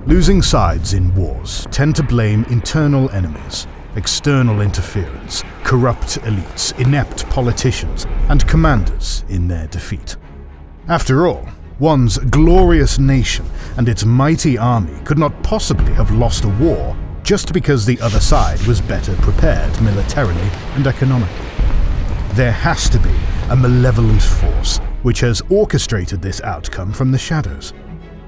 Losing sides in wars tend to blame internal enemies, external interference, corrupt elites, inept politicians, and commanders in their defeat. After all, one's glorious nation and its mighty army could not possibly have lost a war just because the other side was better prepared militarily and economically. There has to be a malevolent force which has orchestrated this outcome from the shadows.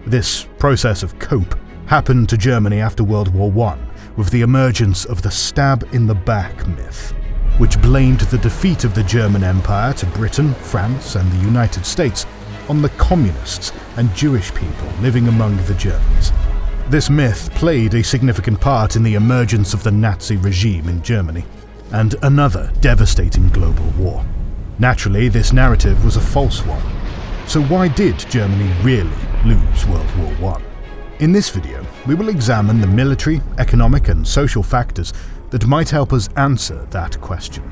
This process of cope happened to Germany after World War I with the emergence of the stab-in-the-back myth, which blamed the defeat of the German Empire to Britain, France, and the United States on the communists and Jewish people living among the Germans. This myth played a significant part in the emergence of the Nazi regime in Germany, and another devastating global war. Naturally, this narrative was a false one. So why did Germany really lose World War I? In this video, we will examine the military, economic, and social factors that might help us answer that question.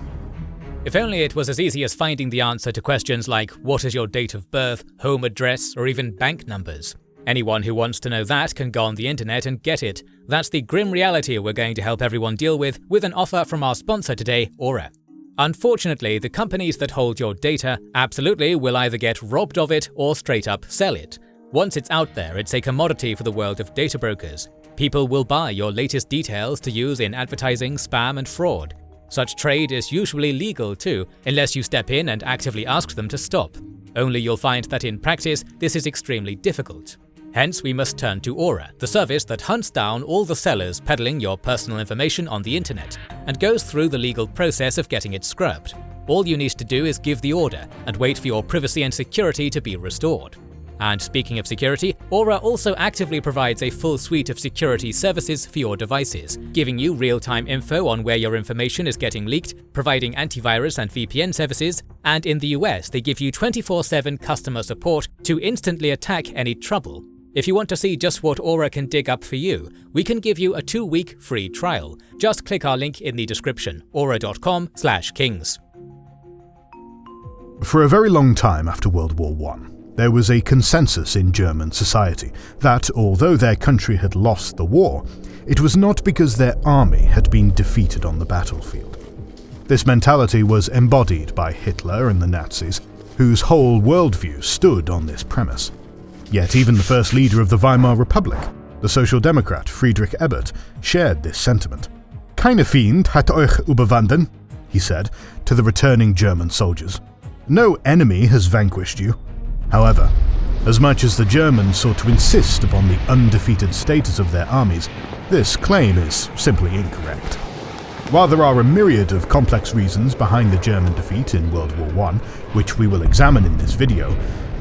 If only it was as easy as finding the answer to questions like what is your date of birth, home address, or even bank numbers. Anyone who wants to know that can go on the internet and get it. That's the grim reality we're going to help everyone deal with an offer from our sponsor today, Aura. Unfortunately, the companies that hold your data absolutely will either get robbed of it or straight up sell it. Once it's out there, it's a commodity for the world of data brokers. People will buy your latest details to use in advertising, spam, and fraud. Such trade is usually legal too, unless you step in and actively ask them to stop. Only you'll find that in practice, this is extremely difficult. Hence, we must turn to Aura, the service that hunts down all the sellers peddling your personal information on the internet, and goes through the legal process of getting it scrubbed. All you need to do is give the order, and wait for your privacy and security to be restored. And speaking of security, Aura also actively provides a full suite of security services for your devices, giving you real-time info on where your information is getting leaked, providing antivirus and VPN services, and in the US they give you 24/7 customer support to instantly attack any trouble. If you want to see just what Aura can dig up for you, we can give you a 2-week free trial. Just click our link in the description, aura.com/kings. For a very long time after World War I, there was a consensus in German society that, although their country had lost the war, it was not because their army had been defeated on the battlefield. This mentality was embodied by Hitler and the Nazis, whose whole worldview stood on this premise. Yet even the first leader of the Weimar Republic, the Social Democrat Friedrich Ebert, shared this sentiment. "Keine Feind hat euch überwunden," he said to the returning German soldiers. "No enemy has vanquished you." However, as much as the Germans sought to insist upon the undefeated status of their armies, this claim is simply incorrect. While there are a myriad of complex reasons behind the German defeat in World War I, which we will examine in this video,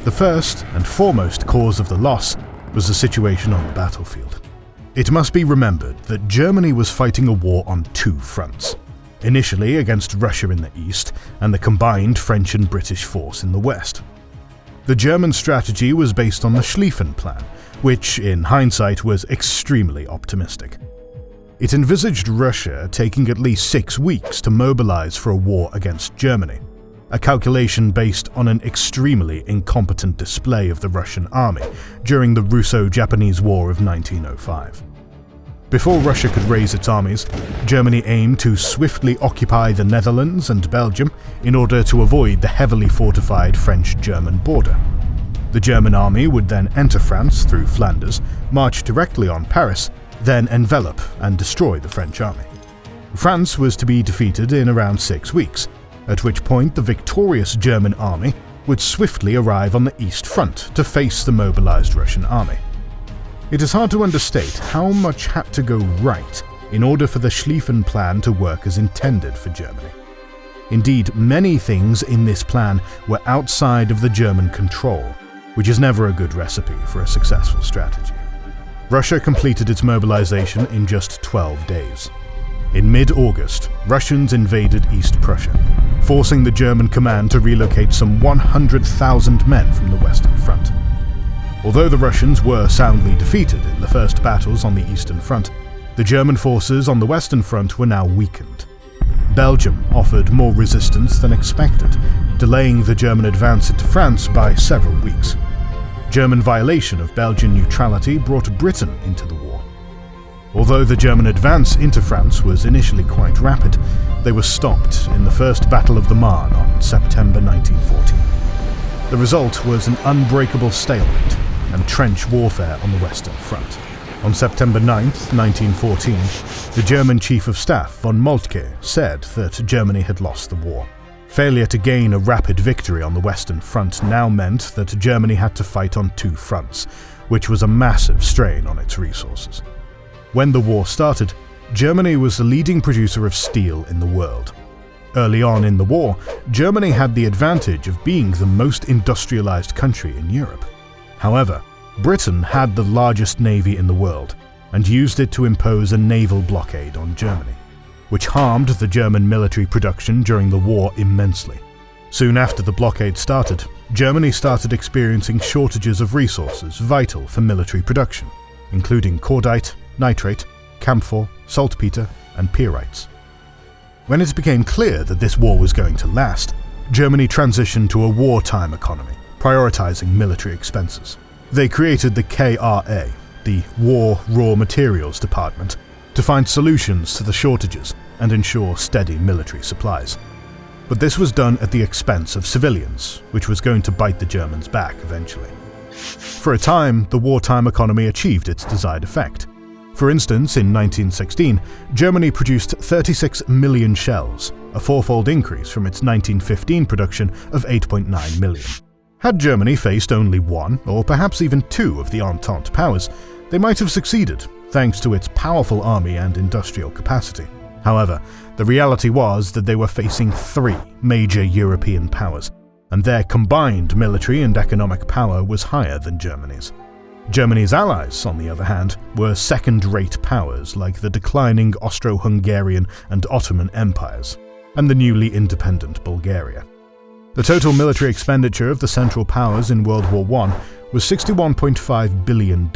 the first and foremost cause of the loss was the situation on the battlefield. It must be remembered that Germany was fighting a war on 2 fronts. Initially against Russia in the east, and the combined French and British force in the west. The German strategy was based on the Schlieffen Plan, which, in hindsight, was extremely optimistic. It envisaged Russia taking at least 6 weeks to mobilize for a war against Germany, a calculation based on an extremely incompetent display of the Russian army during the Russo-Japanese War of 1905. Before Russia could raise its armies, Germany aimed to swiftly occupy the Netherlands and Belgium in order to avoid the heavily fortified French-German border. The German army would then enter France through Flanders, march directly on Paris, then envelop and destroy the French army. France was to be defeated in around 6 weeks, at which point the victorious German army would swiftly arrive on the East Front to face the mobilized Russian army. It is hard to understate how much had to go right in order for the Schlieffen Plan to work as intended for Germany. Indeed, many things in this plan were outside of the German control, which is never a good recipe for a successful strategy. Russia completed its mobilization in just 12 days. In mid-August, Russians invaded East Prussia, forcing the German command to relocate some 100,000 men from the Western Front. Although the Russians were soundly defeated in the first battles on the Eastern Front, the German forces on the Western Front were now weakened. Belgium offered more resistance than expected, delaying the German advance into France by several weeks. German violation of Belgian neutrality brought Britain into the war. Although the German advance into France was initially quite rapid, they were stopped in the First Battle of the Marne on September 1914. The result was an unbreakable stalemate and trench warfare on the Western Front. On September 9, 1914, the German Chief of Staff von Moltke said that Germany had lost the war. Failure to gain a rapid victory on the Western Front now meant that Germany had to fight on two fronts, which was a massive strain on its resources. When the war started, Germany was the leading producer of steel in the world. Early on in the war, Germany had the advantage of being the most industrialized country in Europe. However, Britain had the largest navy in the world and used it to impose a naval blockade on Germany, which harmed the German military production during the war immensely. Soon after the blockade started, Germany started experiencing shortages of resources vital for military production, including cordite, nitrate, camphor, saltpeter, and pyrites. When it became clear that this war was going to last, Germany transitioned to a wartime economy, prioritizing military expenses. They created the KRA, the War Raw Materials Department, to find solutions to the shortages and ensure steady military supplies. But this was done at the expense of civilians, which was going to bite the Germans back eventually. For a time, the wartime economy achieved its desired effect. For instance, in 1916, Germany produced 36 million shells, a fourfold increase from its 1915 production of 8.9 million. Had Germany faced only one, or perhaps even two of the Entente powers, they might have succeeded, thanks to its powerful army and industrial capacity. However, the reality was that they were facing three major European powers, and their combined military and economic power was higher than Germany's. Germany's allies, on the other hand, were second-rate powers like the declining Austro-Hungarian and Ottoman empires, and the newly independent Bulgaria. The total military expenditure of the Central Powers in World War I was $61.5 billion,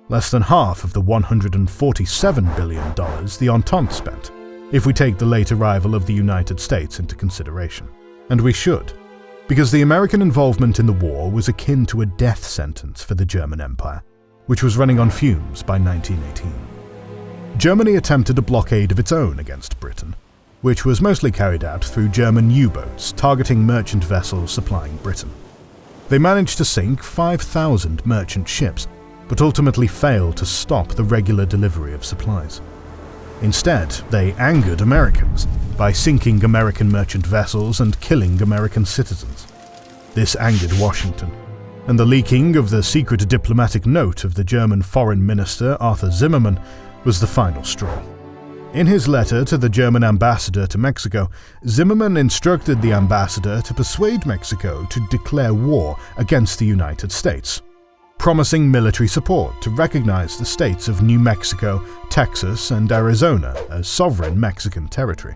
less than half of the $147 billion the Entente spent, if we take the late arrival of the United States into consideration. And we should, because the American involvement in the war was akin to a death sentence for the German Empire, which was running on fumes by 1918. Germany attempted a blockade of its own against Britain, which was mostly carried out through German U-boats targeting merchant vessels supplying Britain. They managed to sink 5,000 merchant ships, but ultimately failed to stop the regular delivery of supplies. Instead, they angered Americans by sinking American merchant vessels and killing American citizens. This angered Washington, and the leaking of the secret diplomatic note of the German Foreign Minister Arthur Zimmermann was the final straw. In his letter to the German ambassador to Mexico, Zimmermann instructed the ambassador to persuade Mexico to declare war against the United States, promising military support to recognize the states of New Mexico, Texas, and Arizona as sovereign Mexican territory.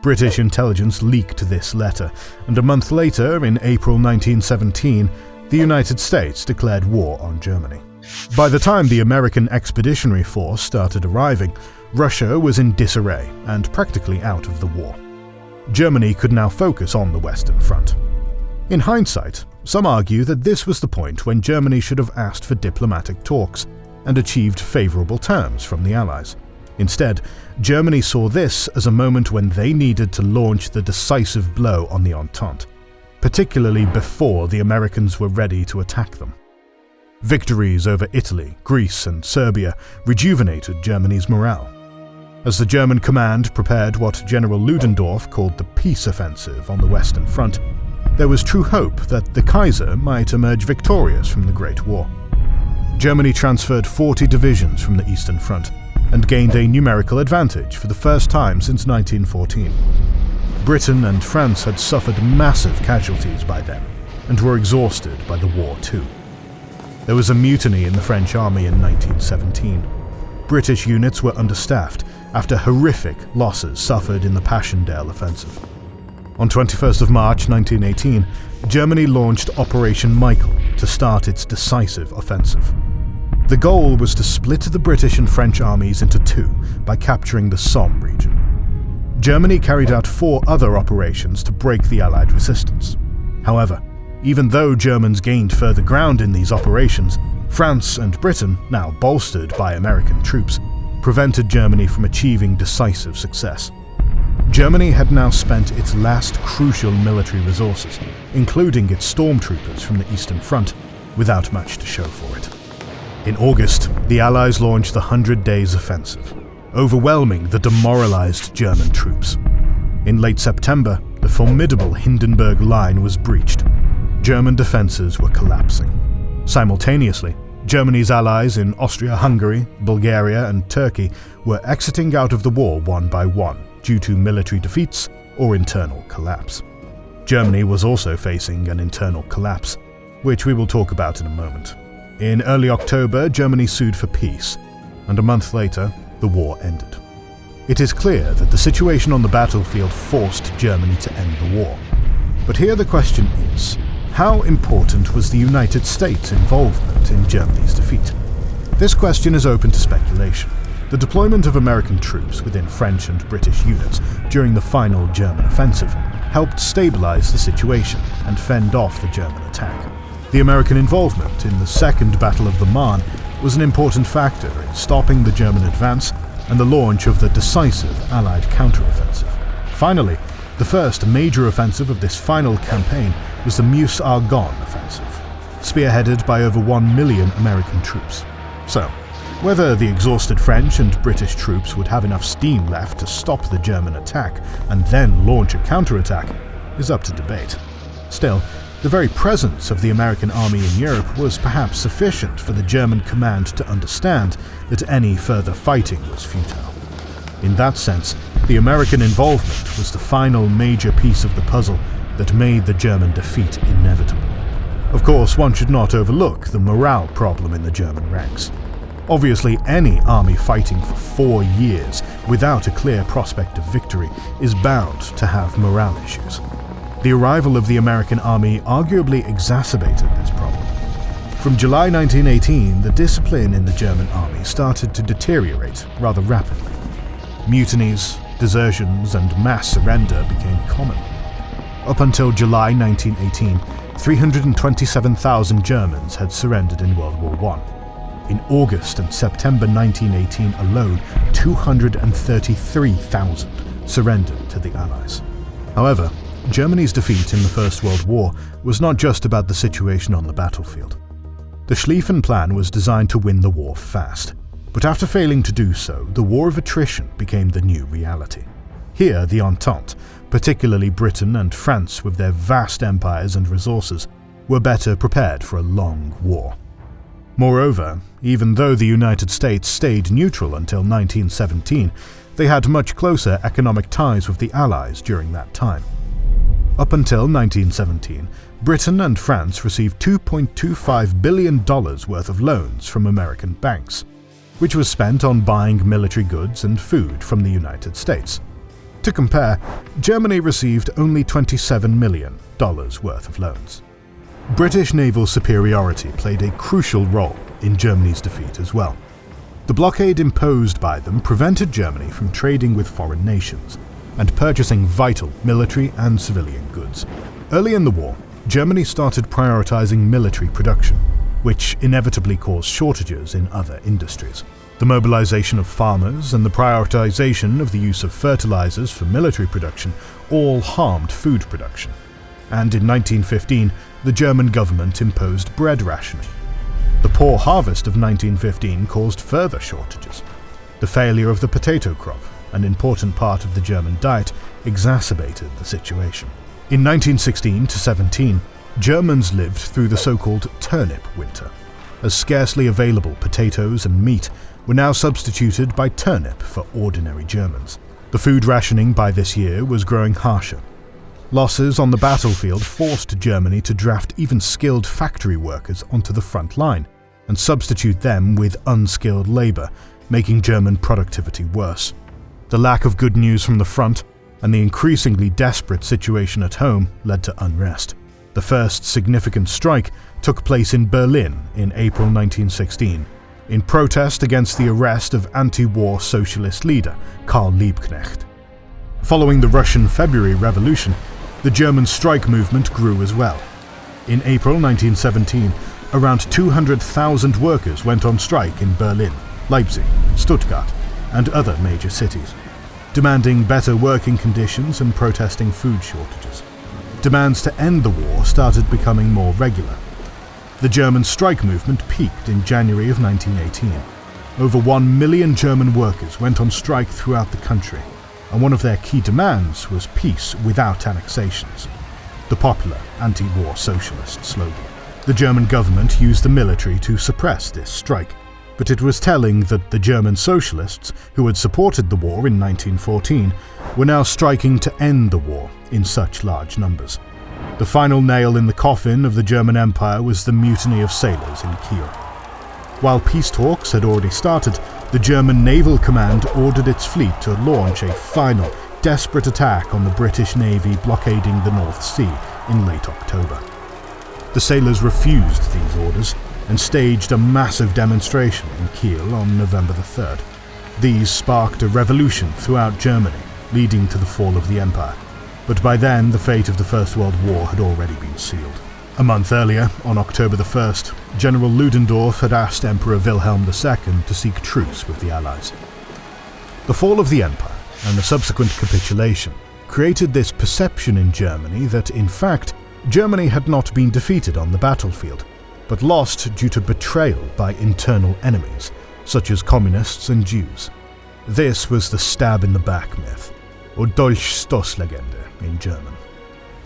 British intelligence leaked this letter, and a month later, in April 1917, the United States declared war on Germany. By the time the American Expeditionary Force started arriving, Russia was in disarray and practically out of the war. Germany could now focus on the Western Front. In hindsight, some argue that this was the point when Germany should have asked for diplomatic talks and achieved favorable terms from the Allies. Instead, Germany saw this as a moment when they needed to launch the decisive blow on the Entente, particularly before the Americans were ready to attack them. Victories over Italy, Greece, and Serbia rejuvenated Germany's morale. As the German command prepared what General Ludendorff called the peace offensive on the Western Front, there was true hope that the Kaiser might emerge victorious from the Great War. Germany transferred 40 divisions from the Eastern Front and gained a numerical advantage for the first time since 1914. Britain and France had suffered massive casualties by then and were exhausted by the war too. There was a mutiny in the French army in 1917. British units were understaffed after horrific losses suffered in the Passchendaele offensive. On 21st of March 1918, Germany launched Operation Michael to start its decisive offensive. The goal was to split the British and French armies into two by capturing the Somme region. Germany carried out 4 other operations to break the Allied resistance. However, Even though Germans gained further ground in these operations, France and Britain, now bolstered by American troops, prevented Germany from achieving decisive success. Germany had now spent its last crucial military resources, including its stormtroopers from the Eastern Front, without much to show for it. In August, the Allies launched the 100 Days Offensive, overwhelming the demoralized German troops. In late September, the formidable Hindenburg Line was breached. German defenses were collapsing. Simultaneously, Germany's allies in Austria-Hungary, Bulgaria, and Turkey were exiting out of the war one by one due to military defeats or internal collapse. Germany was also facing an internal collapse, which we will talk about in a moment. In early October, Germany sued for peace, and a month later, the war ended. It is clear that the situation on the battlefield forced Germany to end the war. But here the question is, how important was the United States' involvement in Germany's defeat? This question is open to speculation. The deployment of American troops within French and British units during the final German offensive helped stabilize the situation and fend off the German attack. The American involvement in the Second Battle of the Marne was an important factor in stopping the German advance and the launch of the decisive Allied counteroffensive. Finally, the first major offensive of this final campaign was the Meuse-Argonne offensive, spearheaded by over 1 million American troops. So, whether the exhausted French and British troops would have enough steam left to stop the German attack and then launch a counterattack is up to debate. Still, the very presence of the American army in Europe was perhaps sufficient for the German command to understand that any further fighting was futile. In that sense, the American involvement was the final major piece of the puzzle that made the German defeat inevitable. Of course, one should not overlook the morale problem in the German ranks. Obviously, any army fighting for 4 years without a clear prospect of victory is bound to have morale issues. The arrival of the American army arguably exacerbated this problem. From July 1918, the discipline in the German army started to deteriorate rather rapidly. Mutinies, desertions, and mass surrender became common. Up until July 1918, 327,000 Germans had surrendered in World War I. In August and September 1918 alone, 233,000 surrendered to the Allies. However, Germany's defeat in the First World War was not just about the situation on the battlefield. The Schlieffen Plan was designed to win the war fast, but after failing to do so, the war of attrition became the new reality. Here, the Entente, particularly Britain and France with their vast empires and resources, were better prepared for a long war. Moreover, even though the United States stayed neutral until 1917, they had much closer economic ties with the Allies during that time. Up until 1917, Britain and France received $2.25 billion worth of loans from American banks, which was spent on buying military goods and food from the United States. To compare, Germany received only $27 million worth of loans. British naval superiority played a crucial role in Germany's defeat as well. The blockade imposed by them prevented Germany from trading with foreign nations and purchasing vital military and civilian goods. Early in the war, Germany started prioritizing military production, which inevitably caused shortages in other industries. The mobilization of farmers and the prioritization of the use of fertilizers for military production all harmed food production. And in 1915, the German government imposed bread rationing. The poor harvest of 1915 caused further shortages. The failure of the potato crop, an important part of the German diet, exacerbated the situation. In 1916-17, Germans lived through the so-called turnip winter, as scarcely available potatoes and meat were now substituted by turnip for ordinary Germans. The food rationing by this year was growing harsher. Losses on the battlefield forced Germany to draft even skilled factory workers onto the front line and substitute them with unskilled labor, making German productivity worse. The lack of good news from the front and the increasingly desperate situation at home led to unrest. The first significant strike took place in Berlin in April 1916, in protest against the arrest of anti-war socialist leader Karl Liebknecht. Following the Russian February Revolution, the German strike movement grew as well. In April 1917, around 200,000 workers went on strike in Berlin, Leipzig, Stuttgart, and other major cities, demanding better working conditions and protesting food shortages. Demands to end the war started becoming more regular. The German strike movement peaked in January of 1918. Over 1 million German workers went on strike throughout the country, and one of their key demands was peace without annexations, the popular anti-war socialist slogan. The German government used the military to suppress this strike, but it was telling that the German socialists, who had supported the war in 1914, were now striking to end the war in such large numbers. The final nail in the coffin of the German Empire was the mutiny of sailors in Kiel. While peace talks had already started, the German Naval Command ordered its fleet to launch a final, desperate attack on the British Navy blockading the North Sea in late October. The sailors refused these orders and staged a massive demonstration in Kiel on November the 3rd. These sparked a revolution throughout Germany, leading to the fall of the empire. But by then, the fate of the First World War had already been sealed. A month earlier, on October the 1st, General Ludendorff had asked Emperor Wilhelm II to seek truce with the Allies. The fall of the empire and the subsequent capitulation created this perception in Germany that, in fact, Germany had not been defeated on the battlefield, but lost due to betrayal by internal enemies, such as communists and Jews. This was the stab-in-the-back myth, or Dolchstoßlegende in German.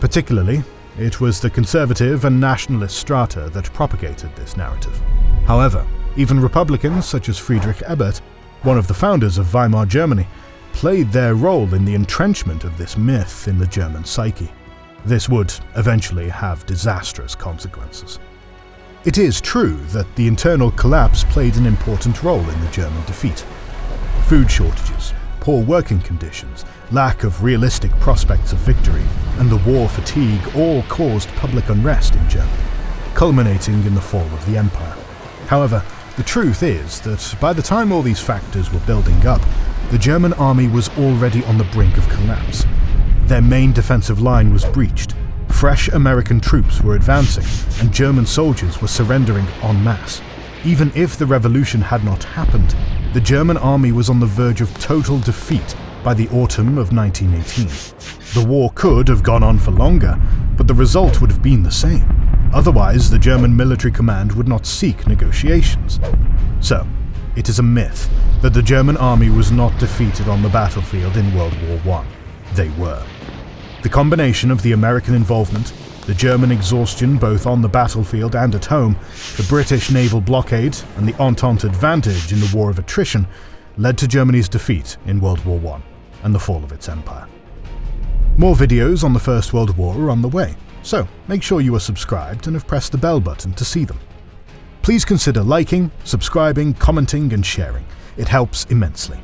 Particularly, it was the conservative and nationalist strata that propagated this narrative. However, even Republicans such as Friedrich Ebert, one of the founders of Weimar Germany, played their role in the entrenchment of this myth in the German psyche. This would eventually have disastrous consequences. It is true that the internal collapse played an important role in the German defeat. Food shortages, poor working conditions, lack of realistic prospects of victory, and the war fatigue all caused public unrest in Germany, culminating in the fall of the empire. However, the truth is that by the time all these factors were building up, the German army was already on the brink of collapse. Their main defensive line was breached, fresh American troops were advancing, and German soldiers were surrendering en masse. Even if the revolution had not happened, the German army was on the verge of total defeat by the autumn of 1918. The war could have gone on for longer, but the result would have been the same. Otherwise, the German military command would not seek negotiations. So, it is a myth that the German army was not defeated on the battlefield in World War I. They were. The combination of the American involvement, the German exhaustion both on the battlefield and at home, the British naval blockade, and the Entente advantage in the War of Attrition led to Germany's defeat in World War I and the fall of its empire. More videos on the First World War are on the way, so make sure you are subscribed and have pressed the bell button to see them. Please consider liking, subscribing, commenting and sharing. It helps immensely.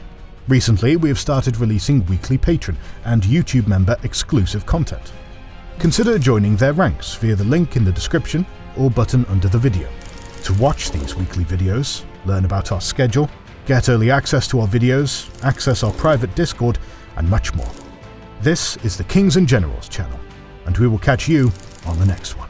Recently, we have started releasing weekly Patreon and YouTube member exclusive content. Consider joining their ranks via the link in the description or button under the video. To watch these weekly videos, learn about our schedule, get early access to our videos, access our private Discord, and much more. This is the Kings and Generals channel, and we will catch you on the next one.